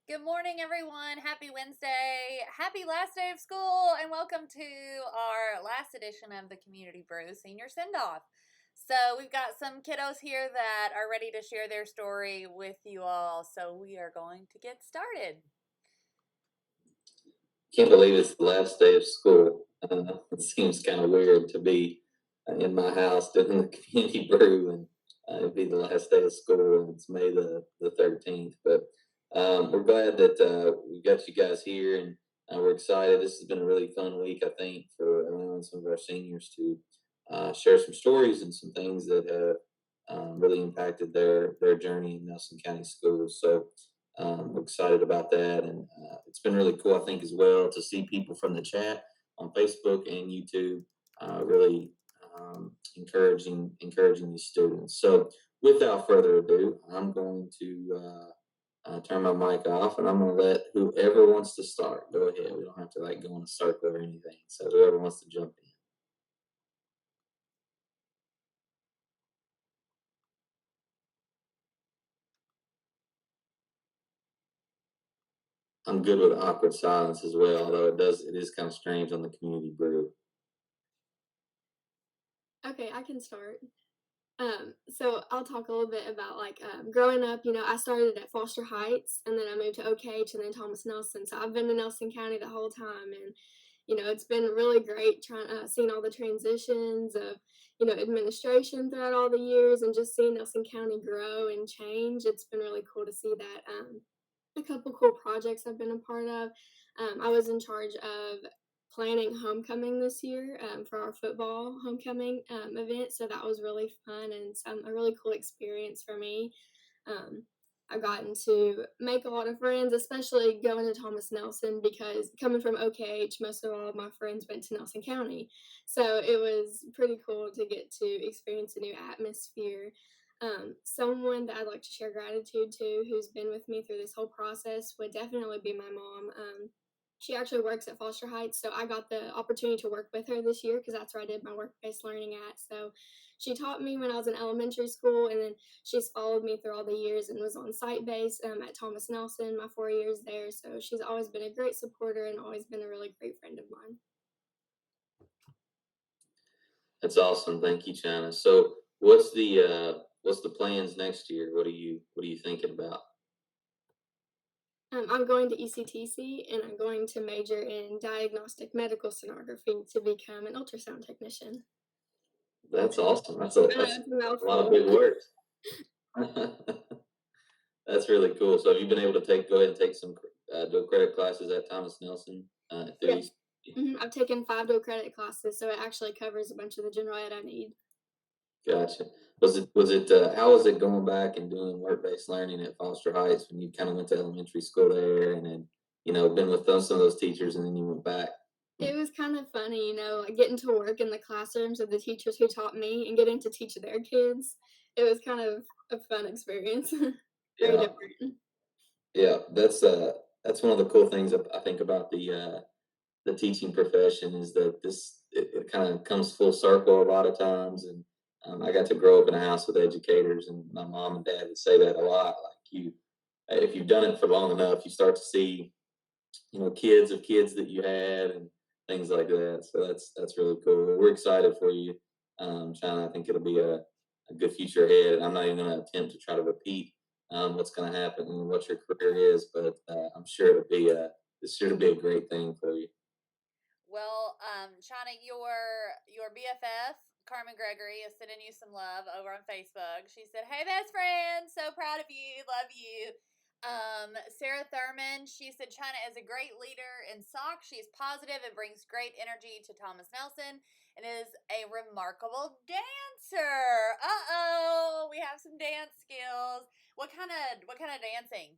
Good morning, everyone. Happy Wednesday. Happy last day of school, and welcome to our last edition of the Community Brew Senior Send Off. So, we've got some kiddos here that are ready to share their story with you all. So, we are going to get started. Can't believe it's the last day of school. It seems kind of weird to be in my house doing the community brew and it'd be the last day of school and it's May the 13th. But we're glad that we got you guys here and we're excited. This has been a really fun week, I think, for allowing some of our seniors to share some stories and some things that have really impacted their journey in Nelson County schools. So we're excited about that, and it's been really cool, I think, as well to see people from the chat on Facebook and YouTube really encouraging these students. So, without further ado, I'm going to turn my mic off, and I'm going to let whoever wants to start go ahead. We don't have to go in a circle or anything. So, whoever wants to jump in. I'm good with awkward silence as well, although it is kind of strange on the community brew. Okay, I can start. So I'll talk a little bit about growing up. I started at Foster Heights, and then I moved to OKH, and then Thomas Nelson. So I've been in Nelson County the whole time, and it's been really great trying seeing all the transitions of administration throughout all the years, and just seeing Nelson County grow and change. It's been really cool to see that. A couple cool projects I've been a part of. I was in charge of planning homecoming this year for our football homecoming event, so that was really fun and a really cool experience for me. Um, I've gotten to make a lot of friends, especially going to Thomas Nelson, because coming from OKH, most of all of my friends went to Nelson County. So it was pretty cool to get to experience a new atmosphere. Someone that I'd like to share gratitude to, who's been with me through this whole process, would definitely be my mom. She actually works at Foster Heights, so I got the opportunity to work with her this year because that's where I did my work-based learning at. So she taught me when I was in elementary school, and then she's followed me through all the years and was on site-based at Thomas Nelson my 4 years there. So she's always been a great supporter and always been a really great friend of mine. That's awesome. Thank you, China. So what's the plans next year? What are you thinking about? I'm going to ECTC, and I'm going to major in diagnostic medical sonography to become an ultrasound technician. That's awesome. That's It's a a lot of mouthful. big words. That's really cool. So have you been able to go ahead and take some dual credit classes at Thomas Nelson through Yes. ECT? I've taken 5 dual credit classes, so it actually covers a bunch of the general ed I need. Gotcha. Was it how was it going back and doing work-based learning at Foster Heights when you kind of went to elementary school there and then been with some of those teachers and then you went back? It was kind of funny, like getting to work in the classrooms of the teachers who taught me and getting to teach their kids. It was kind of a fun experience. Very Yeah, different. yeah. That's one of the cool things I think about the teaching profession is that it kind of comes full circle a lot of times, and I got to grow up in a house with educators, and my mom and dad would say that a lot. Like if you've done it for long enough, you start to see kids of kids that you had and things like that. So that's really cool. We're excited for you, China. I think it'll be a good future ahead. And I'm not even going to attempt to try to repeat what's going to happen and what your career is, but I'm sure it's sure to be a great thing for you. Well, China, your BFF, Carmen Gregory, is sending you some love over on Facebook. She said, "Hey, best friend, so proud of you, love you." Sarah Thurman, she said, "China is a great leader in SOC. She's positive and brings great energy to Thomas Nelson, and is a remarkable dancer." We have some dance skills. What kind of dancing?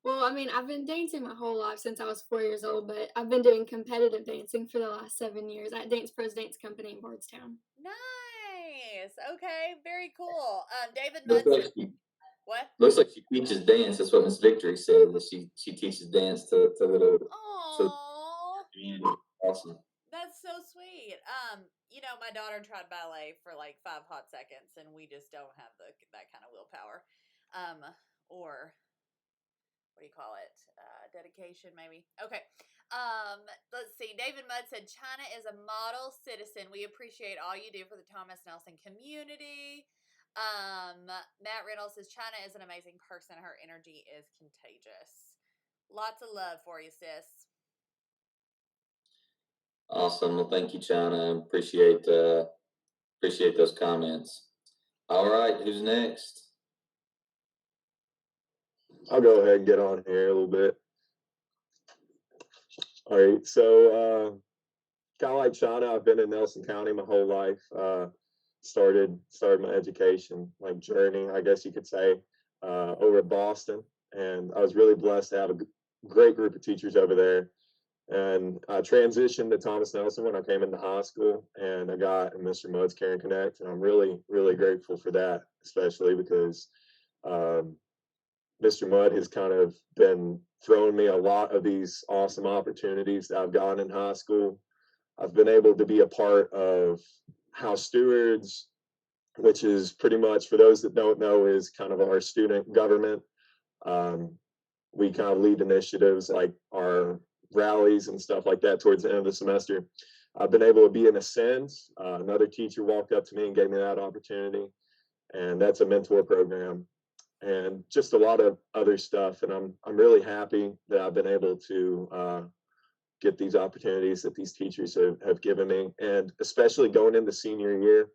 Well, I mean, I've been dancing my whole life since I was 4 years old, but I've been doing competitive dancing for the last 7 years at Dance Pros Dance Company in Bardstown. Nice. Okay, very cool. David Looks like Munson. she What? looks like she teaches dance. That's what Miss Victory said. That she teaches dance to little to Oh, community. Awesome. that's so sweet. My daughter tried ballet for like 5 hot seconds, and we just don't have that kind of willpower, or what do you call it? Dedication, maybe. Okay. Let's see. David Mudd said, China is a model citizen. We appreciate all you do for the Thomas Nelson community. Matt Reynolds says, China is an amazing person. Her energy is contagious. Lots of love for you, sis. Awesome. Well, thank you, China. Appreciate those comments. All right, who's next? I'll go ahead and get on here a little bit. All right, so kind of like Shauna, I've been in Nelson County my whole life. Started my education, like journey, I guess you could say, over at Boston, and I was really blessed to have a great group of teachers over there. And I transitioned to Thomas Nelson when I came into high school, and I got in Mr. Mudd's Care and Connect, and I'm really, really grateful for that, especially because Mr. Mudd has kind of been throwing me a lot of these awesome opportunities that I've gotten in high school. I've been able to be a part of House Stewards, which is pretty much, for those that don't know, is kind of our student government. We kind of lead initiatives like our rallies and stuff like that towards the end of the semester. I've been able to be in Ascend. Another teacher walked up to me and gave me that opportunity, and that's a mentor program, and just a lot of other stuff. And I'm really happy that I've been able to get these opportunities that these teachers have given me, and especially going into senior year,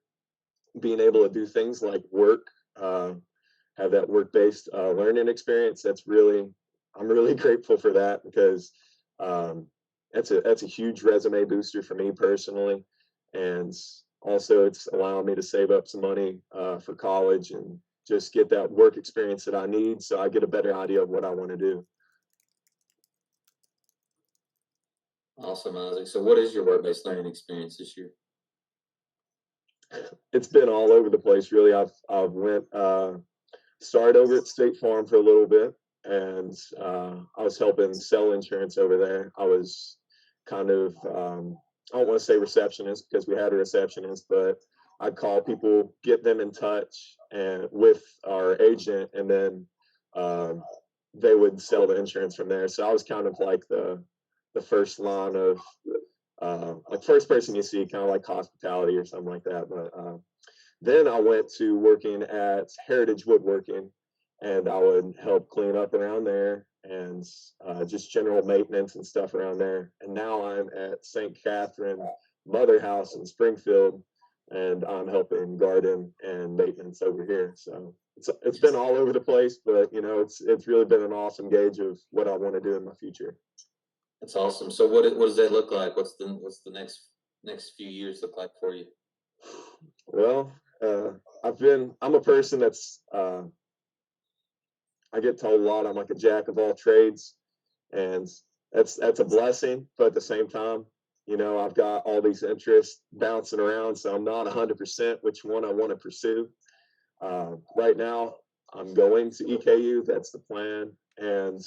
being able to do things like work, have that work-based learning experience. I'm really grateful for that, because that's a huge resume booster for me personally, and also it's allowing me to save up some money for college and just get that work experience that I need, so I get a better idea of what I want to do. Awesome, Isaac. So what is your work-based learning experience this year? It's been all over the place, really. I've started over at State Farm for a little bit, and I was helping sell insurance over there. I was kind of, I don't want to say receptionist because we had a receptionist, but I'd call people, get them in touch and with our agent, and then they would sell the insurance from there. So I was kind of like the first line of, like first person you see, kind of like hospitality or something like that. But then I went to working at Heritage Woodworking, and I would help clean up around there and just general maintenance and stuff around there. And now I'm at St. Catherine Mother House in Springfield, and I'm helping garden and maintenance over here. So it's been all over the place, but it's really been an awesome gauge of what I want to do in my future. That's awesome. So what does that look like? What's the next few years look like for you? Well, I'm a person that's I get told a lot I'm like a jack of all trades, and that's a blessing, but at the same time, I've got all these interests bouncing around, so I'm not 100% which one I want to pursue. Right now, I'm going to EKU. That's the plan, and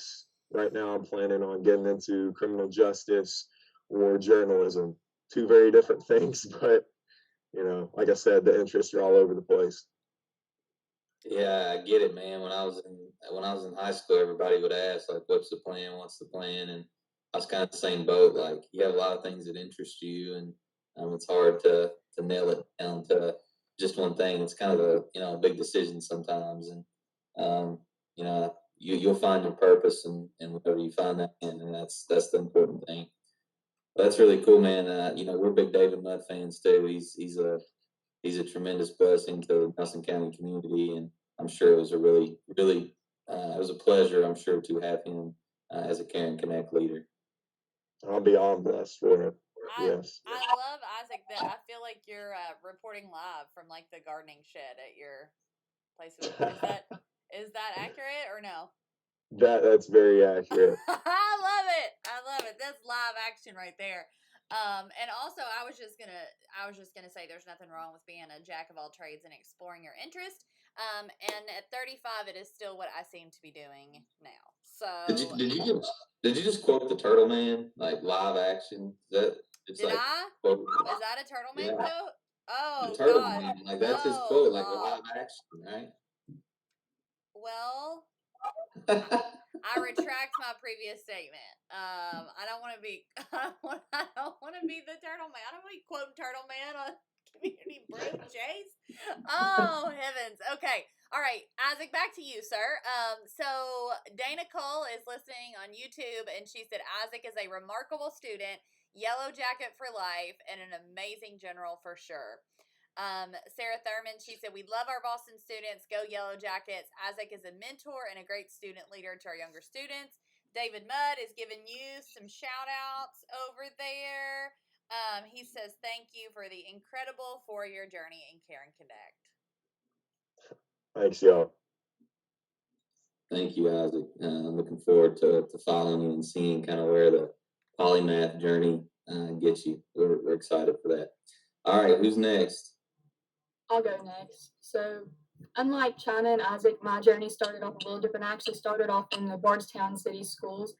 right now I'm planning on getting into criminal justice or journalism. Two very different things, but like I said, the interests are all over the place. Yeah, I get it, man. When I was in high school, everybody would ask, like, what's the plan? What's the plan? And I was kind of the same boat. Like, you have a lot of things that interest you, and it's hard to nail it down to just one thing. It's kind of a big decision sometimes, and you'll find your purpose and whatever you find that in, and that's the important thing. But that's really cool, man. We're big David Mudd fans too. He's a tremendous blessing to the Nelson County community, and I'm sure it was a really, really, it was a pleasure, I'm sure, to have him as a Care and Connect leader. I'll be all blessed for it. Yes. I love, Isaac, that I feel like you're reporting live from like the gardening shed at your place. Is that accurate or no? That's very accurate. I love it. That's live action right there. And also I was just gonna say there's nothing wrong with being a jack of all trades and exploring your interest. And at 35, it is still what I seem to be doing now. So did you just quote the Turtle Man, like live action? Did I? Was that a Turtle Man quote? Oh, the Turtle God. Man, like that's his quote, like live action, right? Well, I retract my previous statement. I don't want to be. I don't want to be the Turtle Man. I don't want to be quoting Turtle Man on Community Brew, Chase. Oh heavens. Okay. All right, Isaac. Back to you, sir. So Dana Cole is listening on YouTube, and she said Isaac is a remarkable student, yellow jacket for life, and an amazing general for sure. Sarah Thurman, she said, we love our Boston students. Go Yellow Jackets. Isaac is a mentor and a great student leader to our younger students. David Mudd is giving you some shout outs over there. He says, thank you for the incredible 4-year journey in Care and Connect. Thanks, y'all. Thank you, Isaac. I'm looking forward to following you and seeing kind of where the polymath journey gets you. We're excited for that. All right, who's next? I'll go next. So, unlike China and Isaac, my journey started off a little different. I actually started off in the Bardstown City Schools,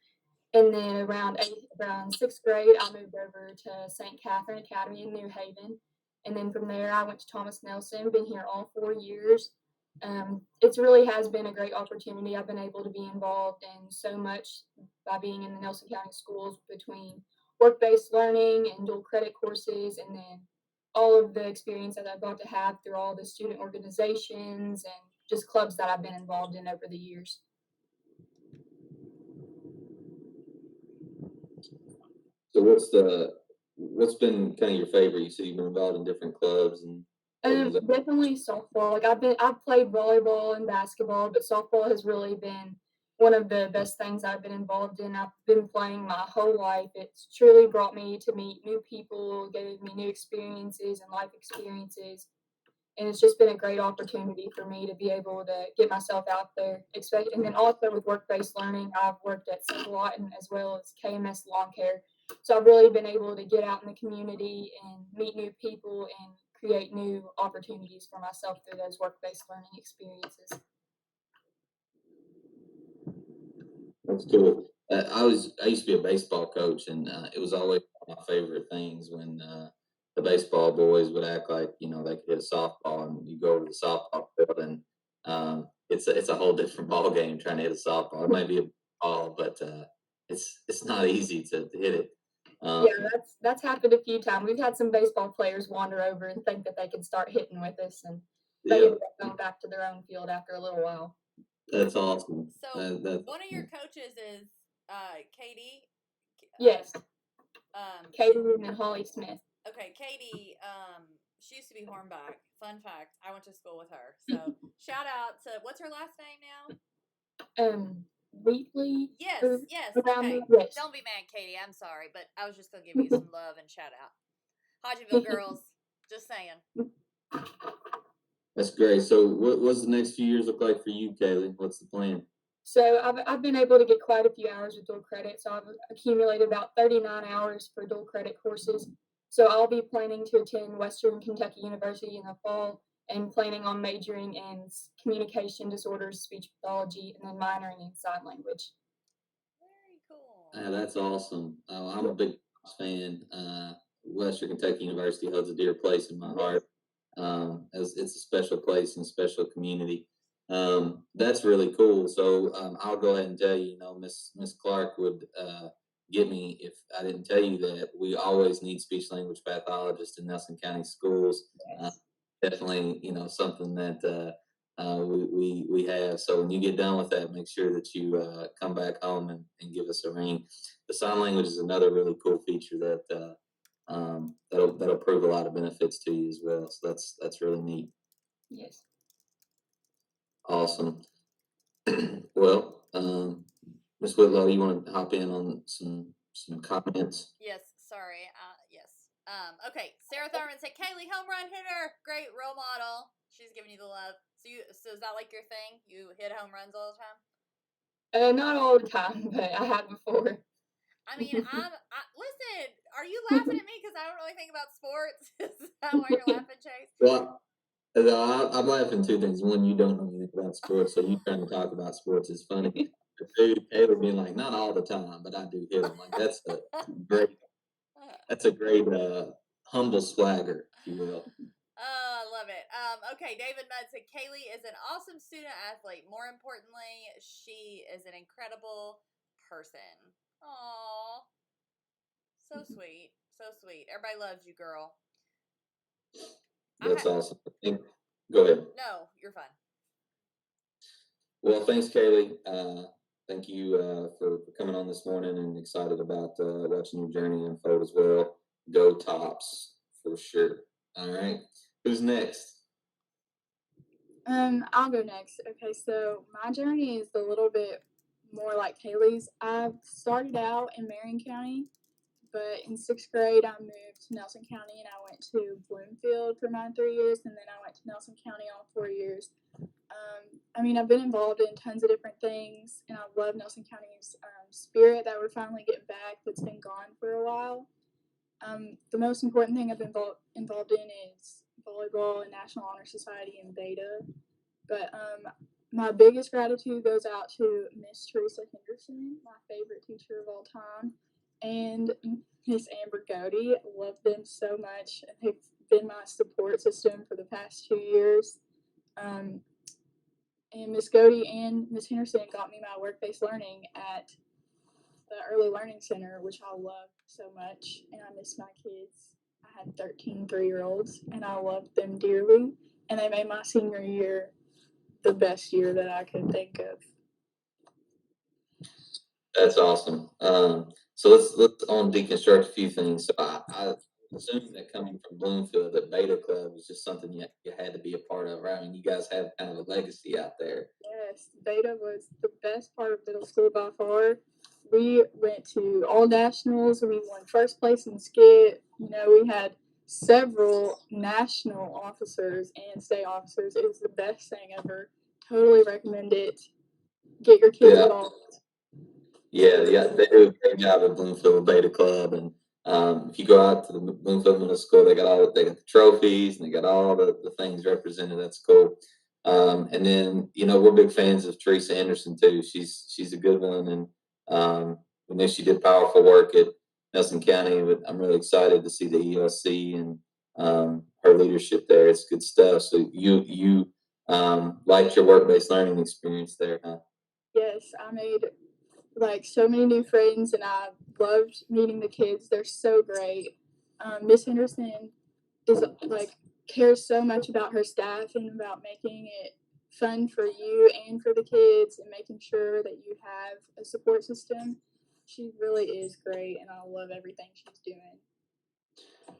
and then around 6th grade, I moved over to St. Catherine Academy in New Haven, and then from there, I went to Thomas Nelson. Been here all 4 years. It really has been a great opportunity. I've been able to be involved in so much by being in the Nelson County schools between work-based learning and dual credit courses, and then all of the experience that I've got to have through all the student organizations and just clubs that I've been involved in over the years. So what's been kind of your favorite? You said you've been involved in different clubs and Definitely softball. I've played volleyball and basketball, but softball has really been one of the best things I've been involved in. I've been playing my whole life. It's truly brought me to meet new people, gave me new experiences and life experiences. And it's just been a great opportunity for me to be able to get myself out there. And then also with work-based learning, I've worked at Latin as well as KMS Lawn Care. So I've really been able to get out in the community and meet new people and create new opportunities for myself through those work-based learning experiences. That's cool. I used to be a baseball coach, and it was always one of my favorite things when the baseball boys would act like they could hit a softball, and you go to the softball field, and it's a whole different ball game trying to hit a softball. It might be a ball, but it's not easy to hit it. Yeah, that's happened a few times. We've had some baseball players wander over and think that they can start hitting with us, and they end up going back to their own field after a little while. That's awesome. So one of your coaches is Katie. Yes. Katie and Holly Smith. Okay, Katie. She used to be Hornback. Fun fact: I went to school with her. So shout out to what's her last name now? Wheatley. Yes. Okay. Yes. Don't be mad, Katie. I'm sorry, but I was just gonna give you some love and shout out. Hodgeville girls. Just saying. That's great. So what's the next few years look like for you, Kaylee? What's the plan? So I've been able to get quite a few hours with dual credit. So I've accumulated about 39 hours for dual credit courses. So I'll be planning to attend Western Kentucky University in the fall and planning on majoring in communication disorders, speech pathology, and then minoring in sign language. Very cool. That's awesome. I'm a big fan. Western Kentucky University holds a dear place in my heart. As it's a special place and a special community. That's really cool. So I'll go ahead and tell you, Miss Clark would get me if I didn't tell you that we always need speech language pathologists in Nelson County schools. Yes. Definitely, something that we have. So when you get done with that, make sure that you come back home and give us a ring. The sign language is another really cool feature that that'll prove a lot of benefits to you as well. So that's really neat. Yes. Awesome. Well, Ms. Whitlow, you want to hop in on some comments? Yes. Sorry. Yes. Okay. Sarah Thurman said, "Kaylee, home run hitter, great role model." She's giving you the love. So is that like your thing? You hit home runs all the time? Not all the time, but I have before. I mean, listen, are you laughing at me because I don't really think about sports? Is that why you're laughing, Chase? Well, I'm laughing two things. One, you don't know anything about sports, so you trying to talk about sports is funny. Two, Taylor being like, not all the time, but I do hit them. Like that's a great humble swagger, if you will. I love it. Okay, David Mudd said Kaylee is an awesome student athlete. More importantly, she is an incredible person. Aww. So sweet. So sweet. Everybody loves you, girl. That's awesome. Go ahead. No, you're fine. Well, thanks, Kaylee. Thank you for coming on this morning, and excited about watching your journey unfold as well. Go Tops for sure. All right. Who's next? I'll go next. Okay, so my journey is a little bit more like Kaylee's. I started out in Marion County, but in 6th grade, I moved to Nelson County and I went to Bloomfield for my 3 years, and then I went to Nelson County all 4 years. I mean, I've been involved in tons of different things, and I love Nelson County's spirit that we're finally getting back that's been gone for a while. The most important thing I've been involved in is volleyball and National Honor Society and Beta. But my biggest gratitude goes out to Miss Teresa Henderson, my favorite teacher of all time, and Miss Amber Godey. I love them so much. They've been my support system for the past 2 years. And Miss Godey and Miss Henderson got me my work-based learning at the Early Learning Center, which I love so much, and I miss my kids. I had 13 3-year-olds, and I loved them dearly, and they made my senior year the best year that I could think of. That's awesome. So let's deconstruct a few things. So I assume that coming from Bloomfield, that Beta Club was just something you had to be a part of, right? I mean, you guys have kind of a legacy out there. Yes, Beta was the best part of middle school by far. We went to all nationals. We won first place in skit. You know, we had several national officers and state officers. It was the best thing ever. Totally recommend it. Get your kids involved. Yeah, they do a great job at Bloomfield Beta Club, and if you go out to the Bloomfield Middle School, they got the trophies and they got all the things represented. That's cool. And then we're big fans of Teresa Henderson too. She's a good one, and we know she did powerful work at Nelson County. But I'm really excited to see the ELC and her leadership there. It's good stuff. So you liked your work-based learning experience there, huh? Yes, I made so many new friends, and I loved meeting the kids. They're so great. Miss Henderson is cares so much about her staff and about making it fun for you and for the kids, and making sure that you have a support system. She really is great, and I love everything she's doing.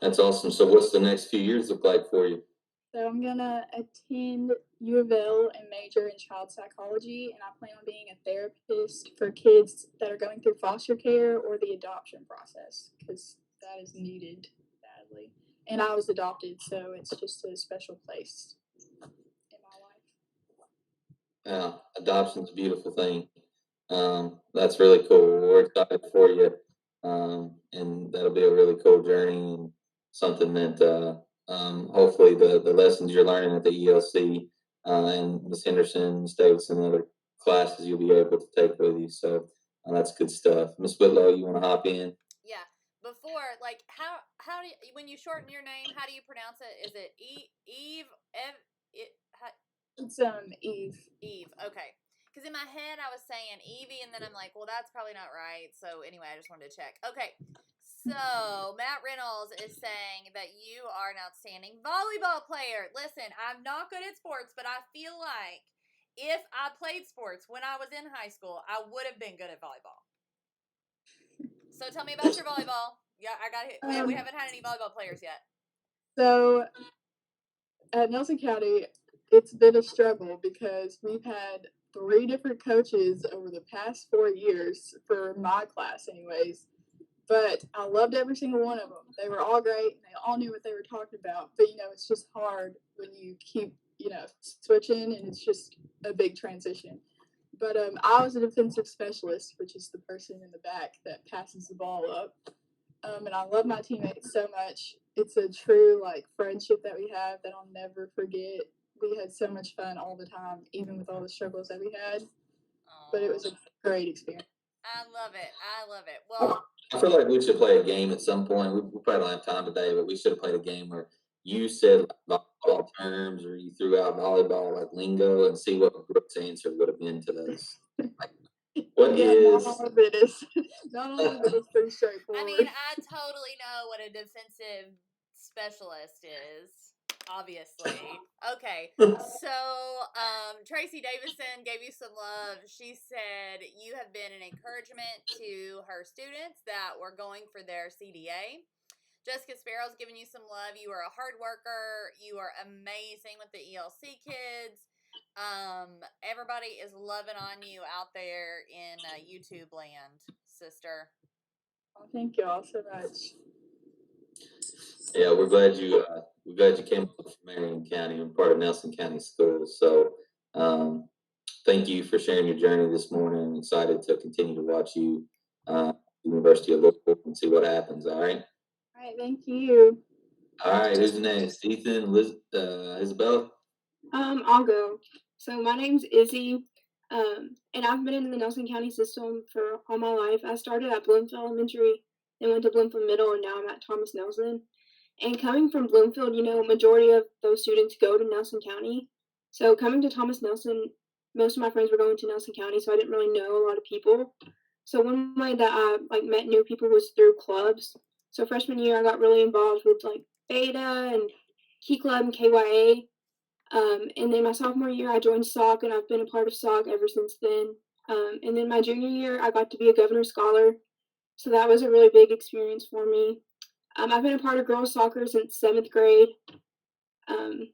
That's awesome. So what's the next few years look like for you? So I'm gonna attend U of L and major in child psychology, and I plan on being a therapist for kids that are going through foster care or the adoption process, because that is needed badly. And I was adopted, so it's just a special place in my life. Adoption's a beautiful thing. That's really cool. We're excited for you, and that'll be a really cool journey, and something that hopefully the lessons you're learning at the ELC and Miss Henderson, Davidson, and other classes you'll be able to take with you. So that's good stuff. Miss Whitlow, you want to hop in? Yeah. Before, how do you, when you shorten your name, how do you pronounce it? Is it Eve? It's Eve. Eve. Okay. Because in my head I was saying Evie, and then I'm like, well, that's probably not right. So anyway, I just wanted to check. Okay. So Matt Reynolds is saying that you are an outstanding volleyball player. Listen, I'm not good at sports, but I feel like if I played sports when I was in high school, I would have been good at volleyball. So tell me about your volleyball. Yeah, I got it. We haven't had any volleyball players yet. So at Nelson County, it's been a struggle because we've had 3 different coaches over the past 4 years for my class anyways. But I loved every single one of them. They were all great, and they all knew what they were talking about. But, it's just hard when you keep, switching, and it's just a big transition. But I was a defensive specialist, which is the person in the back that passes the ball up. And I love my teammates so much. It's a true, friendship that we have that I'll never forget. We had so much fun all the time, even with all the struggles that we had. Aww. But it was a great experience. I love it. Well, I feel like we should play a game at some point. We probably don't have time today, but we should have played a game where you said volleyball terms or you threw out volleyball like lingo and see what Brooke's answer would have been to those. What Yeah, is? not all of it is not all of it is pretty straightforward. I mean, I totally know what a defensive specialist is. Obviously. Okay. So, Tracy Davison gave you some love. She said you have been an encouragement to her students that were going for their CDA. Jessica Sparrow's giving you some love. You are a hard worker. You are amazing with the ELC kids. Everybody is loving on you out there in YouTube land, sister. Oh, thank you all so much. Yeah, we're glad you came up from Marion County and part of Nelson County Schools. So thank you for sharing your journey this morning. I'm excited to continue to watch you at the University of Louisville and see what happens. All right. All right, thank you. All right. Who's next? Ethan, Liz, Isabella. I'll go. So my name's Izzy, and I've been in the Nelson County system for all my life. I started at Bloomfield Elementary, then went to Bloomfield Middle, and now I'm at Thomas Nelson. And coming from Bloomfield, majority of those students go to Nelson County. So coming to Thomas Nelson, most of my friends were going to Nelson County, so I didn't really know a lot of people. So one way that I met new people was through clubs. So freshman year, I got really involved with Beta and Key Club and KYA. And then my sophomore year, I joined SOC, and I've been a part of SOC ever since then. And then my junior year, I got to be a Governor's Scholar, so that was a really big experience for me. I've been a part of girls soccer since 7th grade, and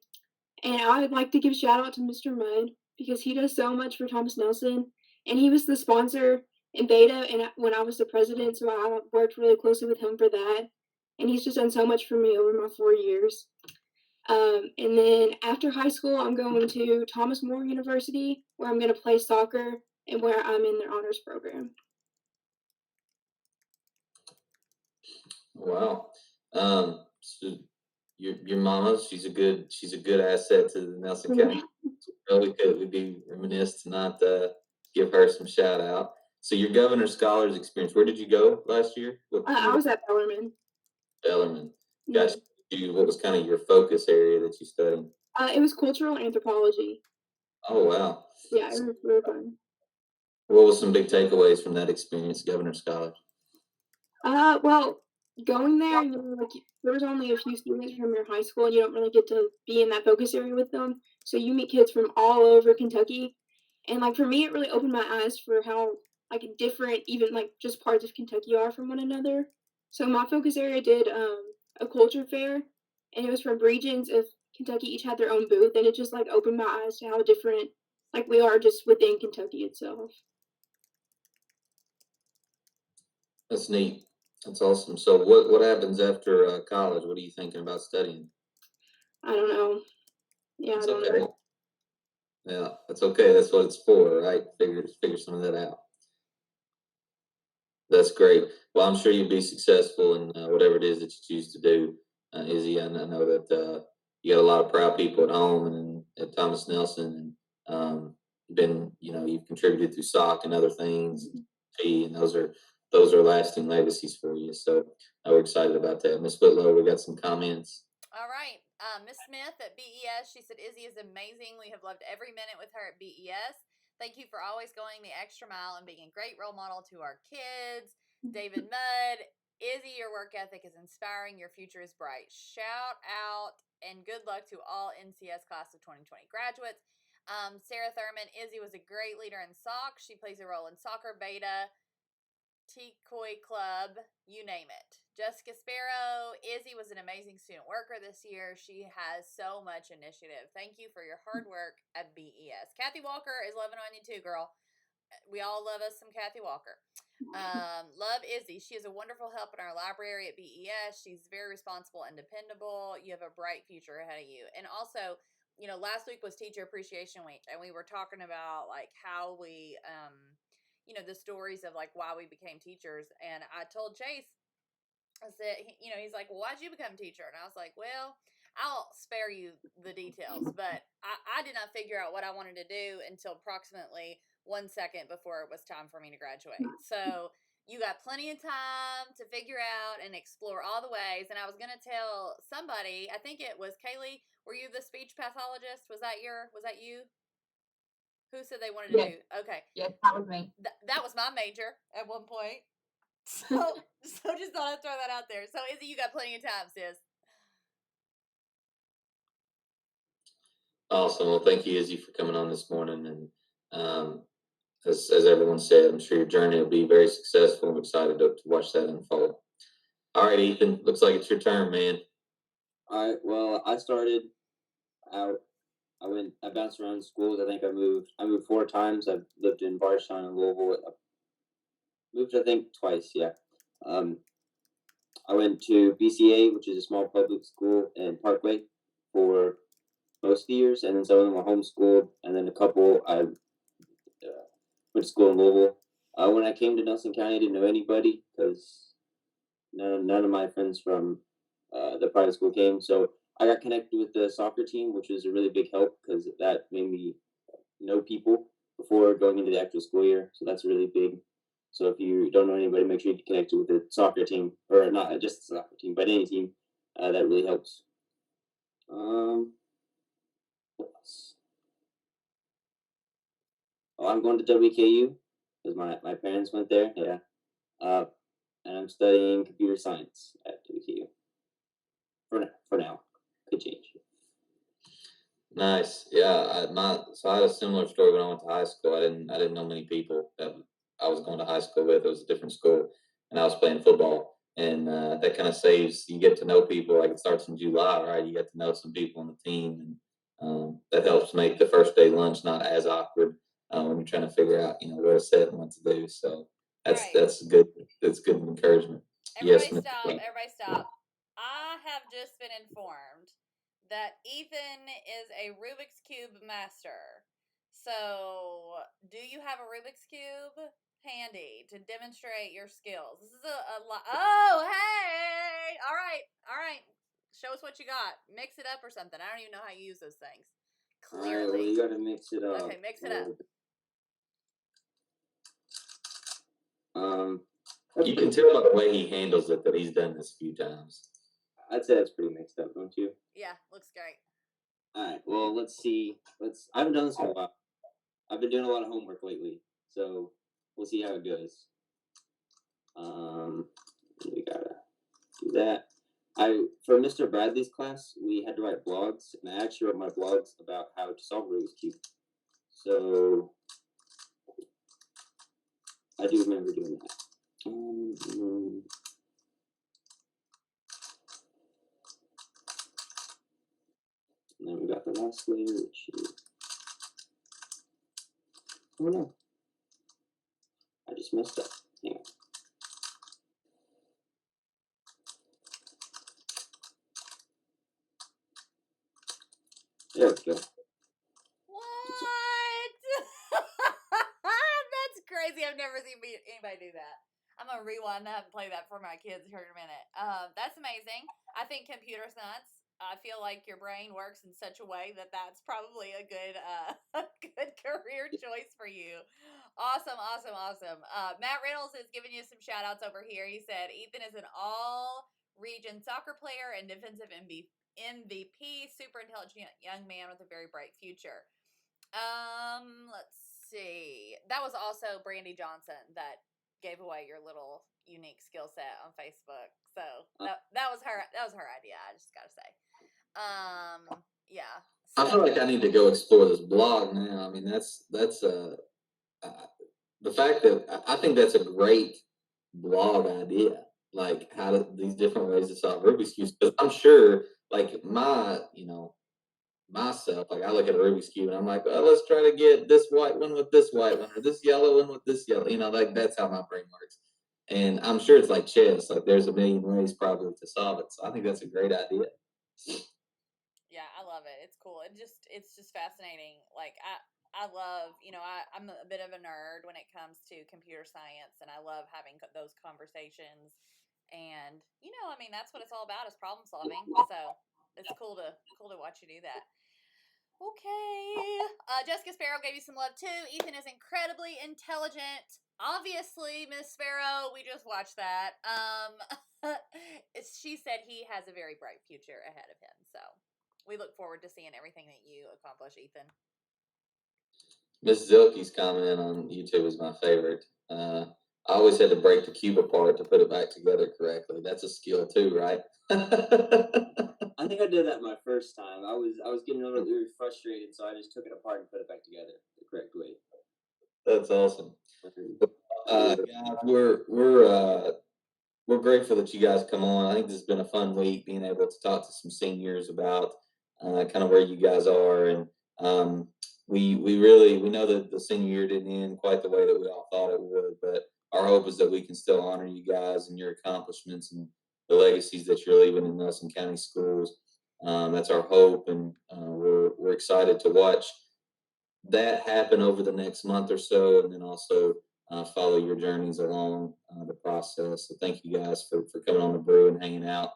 I would like to give a shout out to Mr. Mudd because he does so much for Thomas Nelson, and he was the sponsor in Beta, and when I was the president, so I worked really closely with him for that, and he's just done so much for me over my 4 years. And then after high school, I'm going to Thomas More University, where I'm going to play soccer and where I'm in their honors program. Wow. So your mama, she's a good asset to the Nelson County. We'd be remiss to not give her some shout out. So your Governor's Scholars experience, where did you go last year? I was at Bellarmine. Bellarmine. Yeah. Gosh, what was kind of your focus area that you studied? It was cultural anthropology. Oh, wow. Yeah, it was really fun. What was some big takeaways from that experience, Governor's Scholars? Well, going there, there was only a few students from your high school, and you don't really get to be in that focus area with them. So you meet kids from all over Kentucky, and for me, it really opened my eyes for how different even just parts of Kentucky are from one another. So my focus area did a culture fair, and it was from regions of Kentucky. Each had their own booth, and it just opened my eyes to how different we are just within Kentucky itself. That's neat. That's awesome. So what happens after college? What are you thinking about studying? I don't know. Yeah, It's I don't okay. know. Yeah, that's okay. That's what it's for, right? Figure some of that out. That's great. Well, I'm sure you'll be successful in whatever it is that you choose to do, Izzy. I know that you got a lot of proud people at home and at Thomas Nelson, and you've contributed through SOC and other things, and those are lasting legacies for you. So we're excited about that. Miss Whitlow, we got some comments. All right. Miss Smith at BES, she said, Izzy is amazing. We have loved every minute with her at BES. Thank you for always going the extra mile and being a great role model to our kids. David Mudd, Izzy, your work ethic is inspiring. Your future is bright. Shout out and good luck to all NCS class of 2020 graduates. Sarah Thurman, Izzy was a great leader in SOC. She plays a role in soccer beta, T-Koi Club, you name it. Jessica Sparrow, Izzy was an amazing student worker this year. She has so much initiative. Thank you for your hard work at BES. Kathy Walker is loving on you too, girl. We all love us some Kathy Walker. Love Izzy. She is a wonderful help in our library at BES. She's very responsible and dependable. You have a bright future ahead of you. And also, last week was Teacher Appreciation Week, and we were talking about how we the stories of why we became teachers. And I told Chase, I said, he's like, well, why'd you become a teacher? And I was like, well, I'll spare you the details, but I did not figure out what I wanted to do until approximately 1 second before it was time for me to graduate. So, you got plenty of time to figure out and explore all the ways. And I was going to tell somebody, I think it was Kaylee, were you the speech pathologist? Was that you? Who said they wanted to Yes, do? Okay. yes, that was me. That was my major at one point. So just thought I'd throw that out there. So Izzy, you got plenty of time, sis. Awesome. Well, thank you, Izzy, for coming on this morning. And as everyone said, I'm sure your journey will be very successful. I'm excited to watch that unfold. All right, Ethan, looks like it's your turn, man. All right. Well, I started out. I bounced around schools. I think I moved 4 times. I've lived in Barstown and Louisville. I moved, I think, twice. Yeah. I went to BCA, which is a small public school in Parkway, for most of the years, and then some of them were homeschooled, and then a couple I went to school in Louisville. When I came to Nelson County, I didn't know anybody because none of my friends from the private school came. So I got connected with the soccer team, which was a really big help because that made me know people before going into the actual school year. So that's really big. So if you don't know anybody, make sure you get connected with the soccer team, or not just the soccer team, but any team. That really helps. What else? Oh, I'm going to WKU because my parents went there. Yeah. And I'm studying computer science at WKU. For now, could change. Nice. Yeah. So I had a similar story when I went to high school. I didn't know many people that I was going to high school with. It was a different school, and I was playing football. And that kind of saves. You get to know people. Like, it starts in July, right? You get to know some people on the team, and that helps make the first day lunch not as awkward when you're trying to figure out, where to sit and what to do. So that's good. That's good encouragement. Everybody Yes, stop. Everybody stop. I have just been informed that Ethan is a Rubik's Cube master. So, do you have a Rubik's Cube handy to demonstrate your skills? This is a lot. Oh, hey! All right. Show us what you got. Mix it up or something. I don't even know how you use those things. All right, well, Clearly. you gotta mix it up. Okay, mix it up. You can tell by the way he handles it that he's done this a few times. I'd say that's pretty mixed up, don't you? Yeah, looks great. All right. Well, let's see. I haven't done this in a while. I've been doing a lot of homework lately, so we'll see how it goes. We gotta do that. For Mr. Bradley's class, we had to write blogs, and I actually wrote my blogs about how to solve Rubik's Cube. So I do remember doing that. And then we got the last layer, which is, oh no, I just messed up. Hang on. There we go. What? That's crazy. I've never seen anybody do that. I'm gonna rewind that and play that for my kids here in a minute. That's amazing. I think computer science. I feel like your brain works in such a way that that's probably a good a good career choice for you. Awesome. Matt Reynolds is giving you some shout outs over here. He said Ethan is an all region soccer player and defensive MVP, super intelligent young man with a very bright future. Let's see. That was also Brandy Johnson that gave away your little unique skill set on Facebook. So that was her. That was her idea. I just gotta say. Yeah. So, I feel like I need to go explore this blog now. I mean, that's the fact that I think that's a great blog idea. Like, how to these different ways to solve Rubik's cubes. Because I'm sure, like, myself, like, I look at a Rubik's cube and I'm like, well, let's try to get this white one with this white one, or this yellow one with this yellow. Like, that's how my brain works. And I'm sure it's like chess. Like, there's a million ways probably to solve it. So I think that's a great idea. yeah, I love it. It's cool. It's just fascinating. Like, I love, I'm a bit of a nerd when it comes to computer science, and I love having those conversations. And I mean, that's what it's all about, is problem solving. So it's cool to watch you do that. Okay. Jessica Sparrow gave you some love too. Ethan is incredibly intelligent. Obviously, Miss Sparrow, we just watched that. She said he has a very bright future ahead of him. So we look forward to seeing everything that you accomplish, Ethan. Miss Zilke's comment on YouTube is my favorite. I always had to break the cube apart to put it back together correctly. That's a skill too, right? I think I did that my first time. I was getting really frustrated, so I just took it apart and put it back together the correct way. That's awesome. Guys, we're grateful that you guys come on. I think this has been a fun week, being able to talk to some seniors about kind of where you guys are, and we know that the senior year didn't end quite the way that we all thought it would, but our hope is that we can still honor you guys and your accomplishments and the legacies that you're leaving in Nelson County schools. That's our hope, and we're excited to watch that happen over the next month or so, and then also follow your journeys along the process. So thank you guys for coming on the brew and hanging out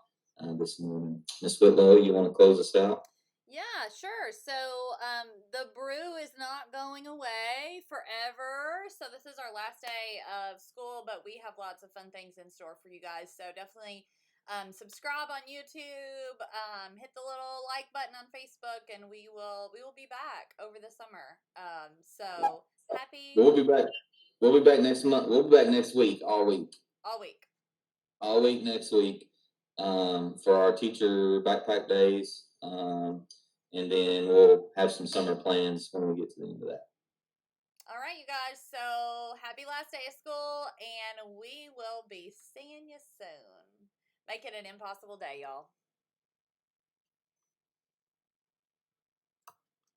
this morning. Miss Whitlow, you want to close us out? Yeah, sure. So the brew is not going away forever. So this is our last day of school, but we have lots of fun things in store for you guys. So definitely subscribe on YouTube, hit the little like button on Facebook, and we will be back over the summer. So happy We'll be back. We'll be back next month. We'll be back next week, all week. all week Next week for our teacher backpack days. And then we'll have some summer plans when we get to the end of that. All right, you guys. So happy last day of school, and we will be seeing you soon. Make it an impossible day, y'all.